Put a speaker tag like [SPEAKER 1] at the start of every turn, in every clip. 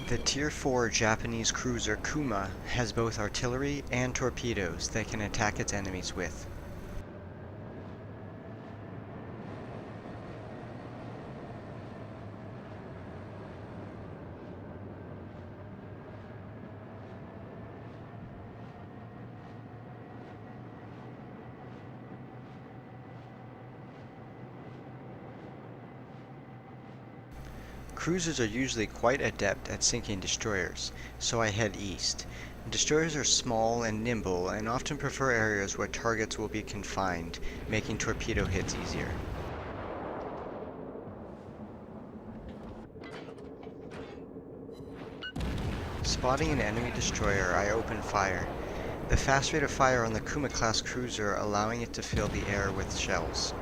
[SPEAKER 1] The Tier 4 Japanese cruiser Kuma has both artillery and torpedoes that can attack its enemies with. Cruisers are usually quite adept at sinking destroyers, so I head east. Destroyers are small and nimble and often prefer areas where targets will be confined, making torpedo hits easier. Spotting an enemy destroyer, I open fire. The fast rate of fire on the Kuma-class cruiser allowing it to fill the air with shells.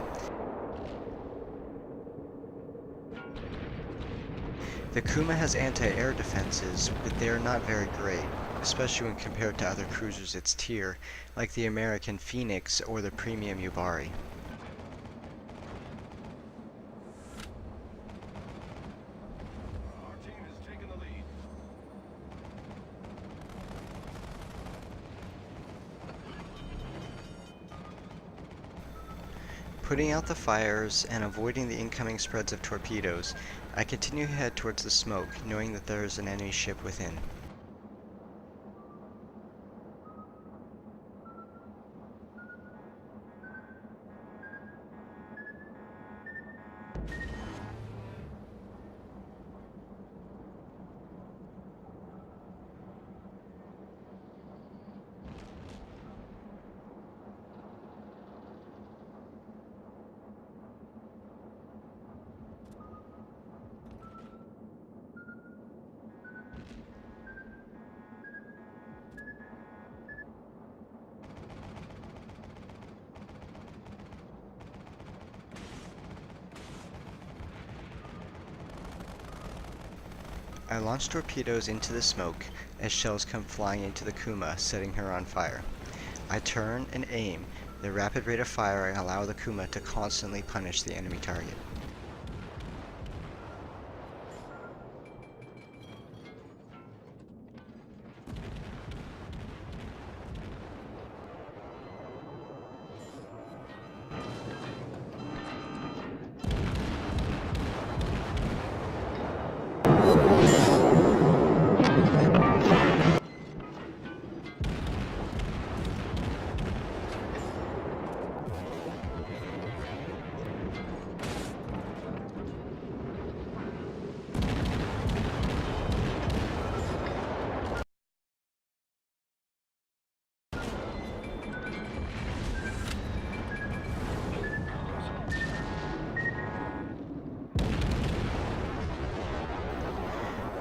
[SPEAKER 1] The Kuma has anti-air defenses, but they are not very great, especially when compared to other cruisers its tier, like the American Phoenix or the premium Yubari.
[SPEAKER 2] Our team has taken the lead.
[SPEAKER 1] Putting out the fires and avoiding the incoming spreads of torpedoes, I continue to head towards the smoke, knowing that there is an enemy ship within. I launch torpedoes into the smoke as shells come flying into the Kuma, setting her on fire. I turn and aim. The rapid rate of fire allows the Kuma to constantly punish the enemy target.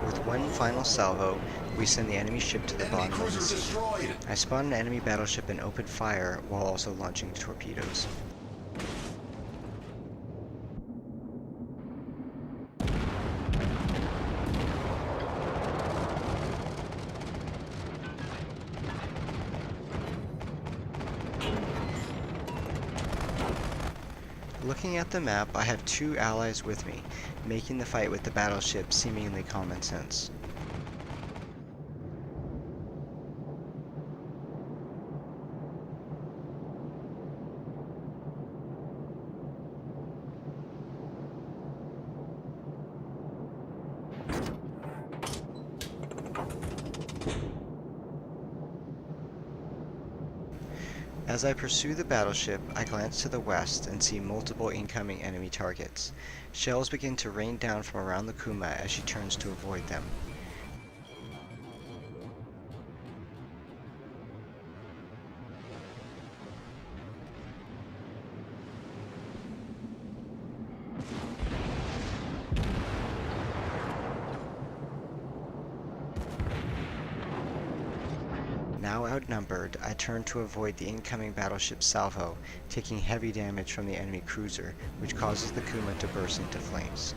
[SPEAKER 1] With one final salvo, we send the enemy ship to the
[SPEAKER 2] Enemy
[SPEAKER 1] bottom of the
[SPEAKER 2] cruiser
[SPEAKER 1] sea.
[SPEAKER 2] destroyed.
[SPEAKER 1] I spot an enemy battleship and open fire while also launching torpedoes. Looking at the map, I have two allies with me, making the fight with the battleship seemingly common sense. As I pursue the battleship, I glance to the west and see multiple incoming enemy targets. Shells begin to rain down from around the Kuma as she turns to avoid them. Now outnumbered, I turn to avoid the incoming battleship's salvo, taking heavy damage from the enemy cruiser, which causes the Kuma to burst into flames.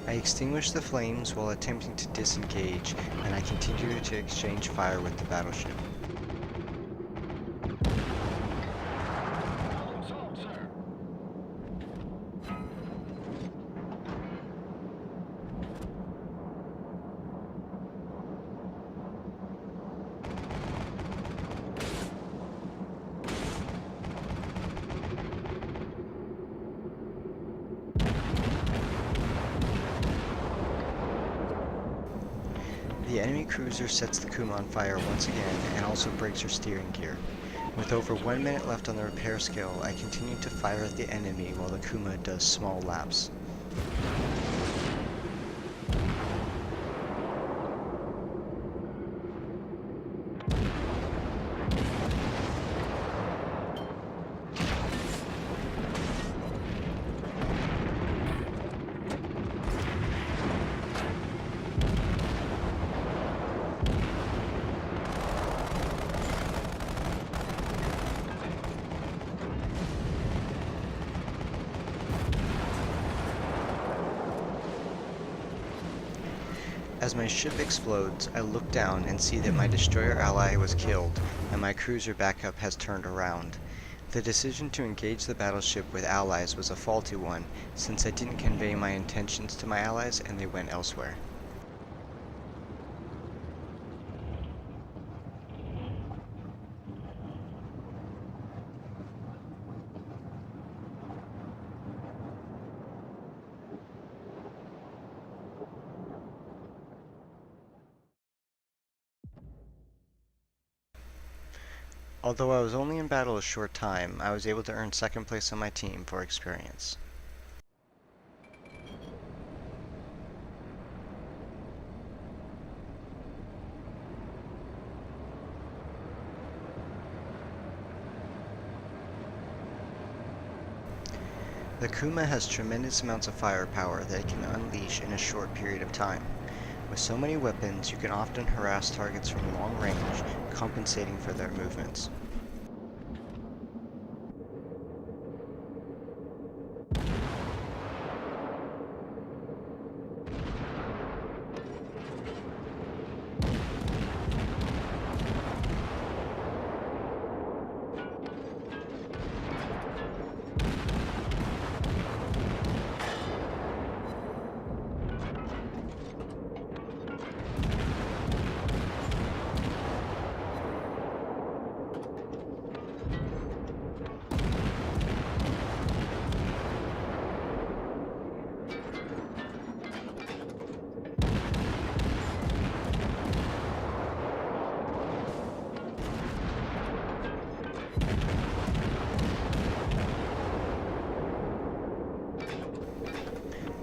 [SPEAKER 1] I extinguish the flames while attempting to disengage, and I continue to exchange fire with the battleship.
[SPEAKER 2] Problem solved, sir.
[SPEAKER 1] cruiser sets the Kuma on fire once again and also breaks her steering gear. With over 1 minute left on the repair skill, I continue to fire at the enemy while the Kuma does small laps. As my ship explodes, I look down and see that my destroyer ally was killed, and my cruiser backup has turned around. The decision to engage the battleship with allies was a faulty one, since I didn't convey my intentions to my allies and they went elsewhere. Although I was only in battle a short time, I was able to earn second place on my team for experience. The Kuma has tremendous amounts of firepower that it can unleash in a short period of time. With so many weapons, you can often harass targets from long range, compensating for their movements.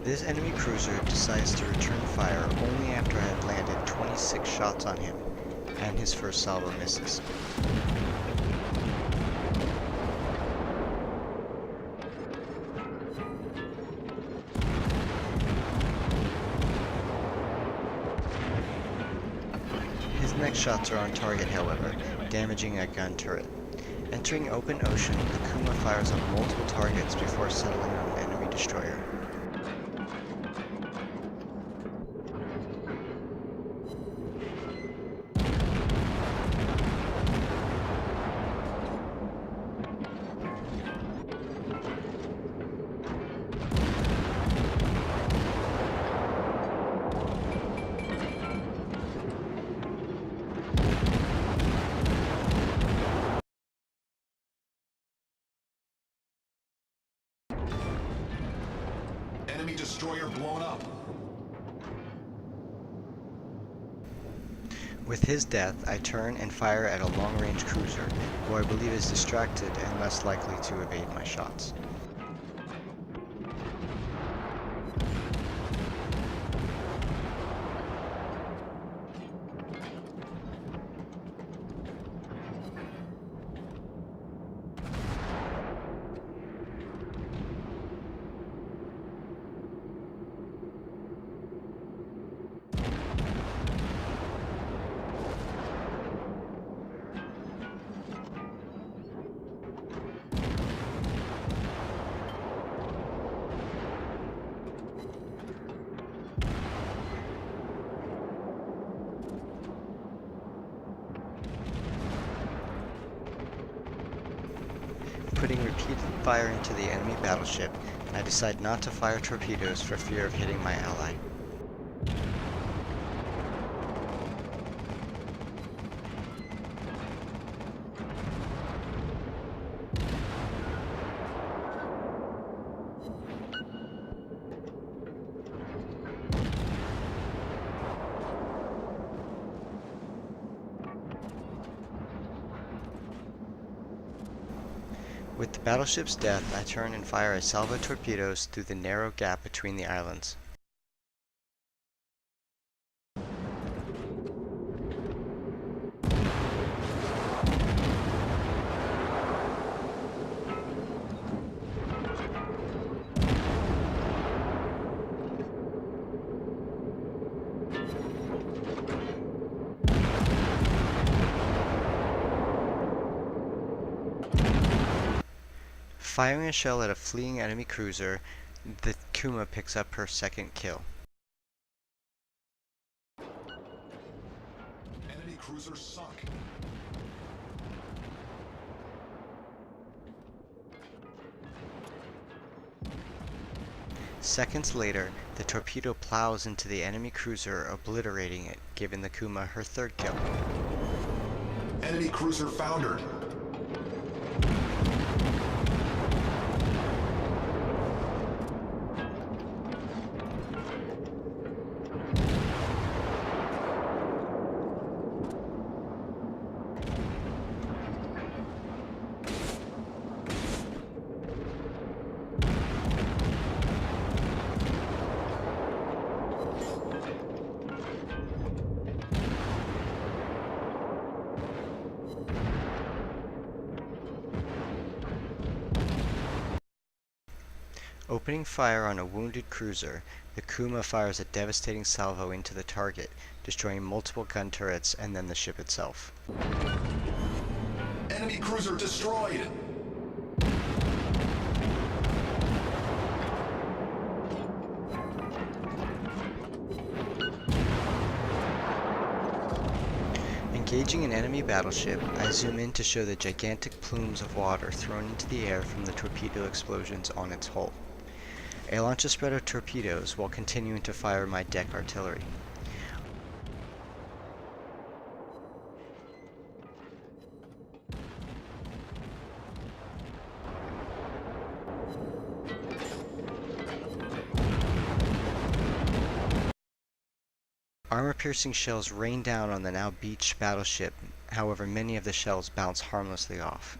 [SPEAKER 1] This enemy cruiser decides to return fire only after I had landed 26 shots on him, and his first salvo misses. His next shots are on target, however, damaging a gun turret. Entering open ocean, the Kuma fires on multiple targets before settling on an enemy destroyer.
[SPEAKER 2] Enemy destroyer blown up.
[SPEAKER 1] With his death, I turn and fire at a long-range cruiser, who I believe is distracted and less likely to evade my shots. Putting repeated fire into the enemy battleship, I decide not to fire torpedoes for fear of hitting my ally. With the battleship's death, I turn and fire a salvo of torpedoes through the narrow gap between the islands. Firing a shell at a fleeing enemy cruiser, the Kuma picks up her second kill.
[SPEAKER 2] Enemy cruiser sunk.
[SPEAKER 1] Seconds later, the torpedo plows into the enemy cruiser, obliterating it, giving the Kuma her third kill.
[SPEAKER 2] Enemy cruiser foundered.
[SPEAKER 1] Opening fire on a wounded cruiser, the Kuma fires a devastating salvo into the target, destroying multiple gun turrets and then the ship itself.
[SPEAKER 2] Enemy cruiser destroyed.
[SPEAKER 1] Engaging an enemy battleship, I zoom in to show the gigantic plumes of water thrown into the air from the torpedo explosions on its hull. I launch a spread of torpedoes while continuing to fire my deck artillery. Armor-piercing shells rain down on the now beached battleship, however many of the shells bounce harmlessly off.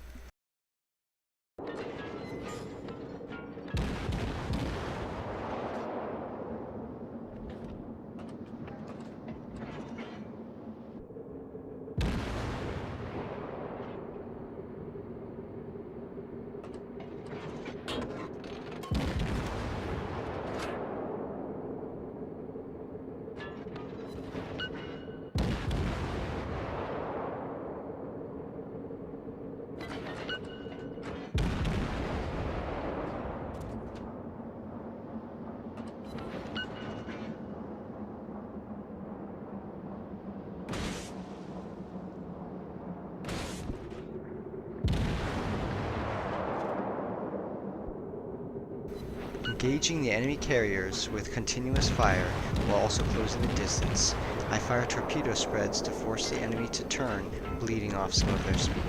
[SPEAKER 1] Engaging the enemy carriers with continuous fire while also closing the distance, I fire torpedo spreads to force the enemy to turn, bleeding off some of their speed.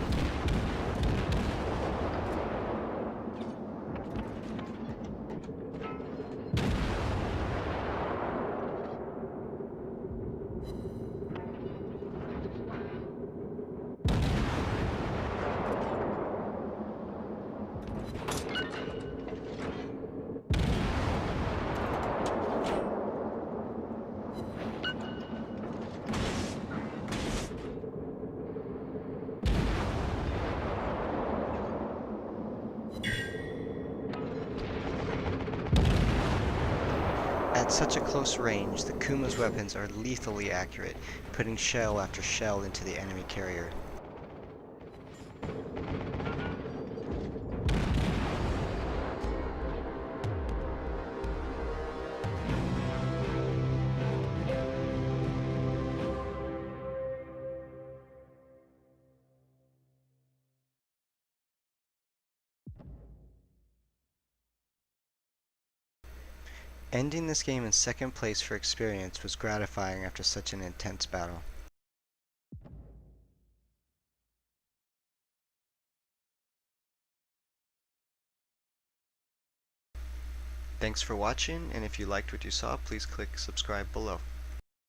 [SPEAKER 1] At such a close range, the Kuma's weapons are lethally accurate, putting shell after shell into the enemy carrier. Ending this game in second place for experience was gratifying after such an intense battle. Thanks for watching, and if you liked what you saw, please click subscribe below.